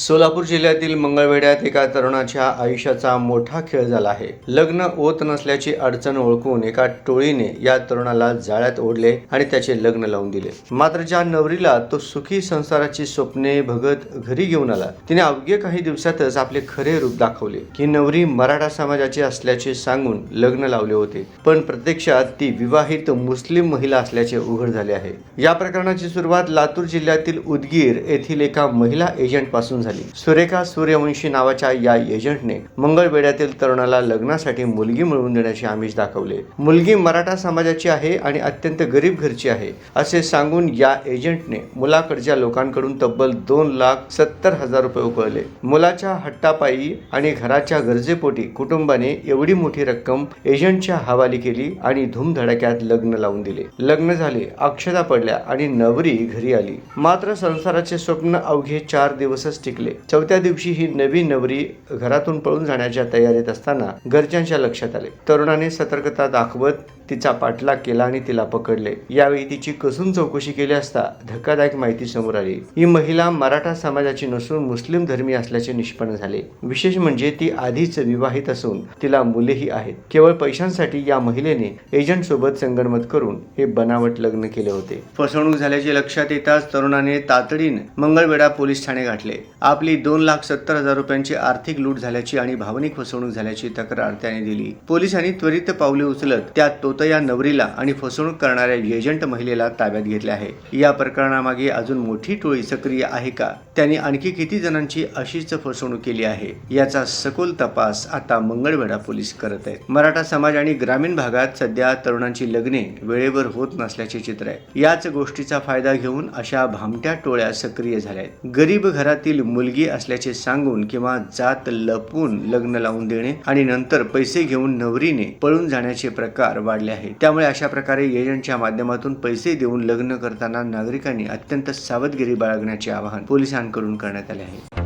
सोलापूर जिल्ह्यातील मंगळवेढ्यात एका तरुणाच्या आयुष्याचा मोठा खेळ झाला आहे। लग्न होत नसल्याची अडचण ओळखून एका टोळीने या तरुणाला जाळ्यात ओढले आणि त्याचे लग्न लावून दिले। मात्र ज्या नवरीला तो सुखी संसाराची स्वप्ने बघत घरी घेऊन आला, तिने अवघ्या काही दिवसातच आपले खरे रूप दाखवले। ही नवरी मराठा समाजाची असल्याचे सांगून लग्न लावले होते, पण प्रत्यक्षात ती विवाहित मुस्लिम महिला असल्याचे उघड झाले आहे। या प्रकरणाची सुरुवात लातूर जिल्ह्यातील उदगीर येथील एका महिला एजंट पासून झाली। सुरेखा सूर्यवंशी नावाच्या या एजंटने मंगळवेढ्यातील तरुणाला लग्नासाठी मुलगी मिळवून देण्याचे आमिष दाखवले। मुलगी मराठा समाजाची आहे आणि अत्यंत गरीब घरची आहे असे सांगून या एजंटने मुलाकडच्या लोकांकडून तब्बल 2,70,000 रुपये उकळले। मुलाच्या हट्टापायी आणि घराच्या गरजेपोटी कुटुंबाने एवढी मोठी रक्कम एजंटच्या हवाली केली आणि धूमधडाक्यात लग्न लावून दिले। लग्न झाले, अक्षता पडल्या आणि नवरी घरी आली। मात्र संसाराचे स्वप्न अवघे 4 दिवसच टिकले। चौथ्या दिवशी ही नवी नवरी घरातून पळून जाण्याच्या तयारीत असताना घरच्यांच्या लक्षात आले। तरुणाने सतर्कता दाखवत तिचा पाठलाग केला आणि तिला पकडले। यावेळी तिची कसून चौकशी केली असता धक्कादायक माहिती समोर आली। ही महिला मराठा समाजाची नसून मुस्लिम धर्मीय असल्याचे निष्पन्न झाले। विशेष म्हणजे ती आधीच विवाहित असून तिला मुलेही आहेत। केवळ पैशांसाठी या महिलेने एजंट सोबत संगनमत करून हे बनावट लग्न केले होते। फसवणूक झाल्याचे लक्षात येताच तरुणाने तातडीने मंगळवेढा पोलीस ठाणे गाठले। आपली 2,70,000 रुपयांची आर्थिक लूट झाल्याची आणि भावनिक फसवणूक झाल्याची तक्रार त्याने दिली। पोलिसांनी त्वरित पावले उचलत त्या तोतया नवरीला आणि फसवणूक करणाऱ्या एजंट महिलेला ताब्यात घेतले आहे। या प्रकरणामागे अजून मोठी टोळी सक्रिय आहे का? त्यांनी आणखी किती जणांची अशीच फसवणूक केली आहे? याचा सखोल तपास आता मंगळवेढा पोलीस करत आहेत। मराठा समाज आणि ग्रामीण भागात सध्या तरुणांची लग्ने वेळेवर होत नसल्याचे चित्र आहे। याच गोष्टीचा फायदा घेऊन अशा भामट्या टोळ्या सक्रिय झाल्या आहेत। गरीब घरातील मुलगी असल्याचे सांगून किंवा जात लपवून लग्न लावून देणे आणि नंतर पैसे घेऊन नवरीने पळून जाण्याचे प्रकार वाढले आहेत। त्यामुळे अशा प्रकारे एजंटच्या माध्यमातून पैसे देऊन लग्न करताना नागरिकांनी अत्यंत सावधगिरी बाळगण्याचे आवाहन पोलिसांकडून करण्यात आले आहे।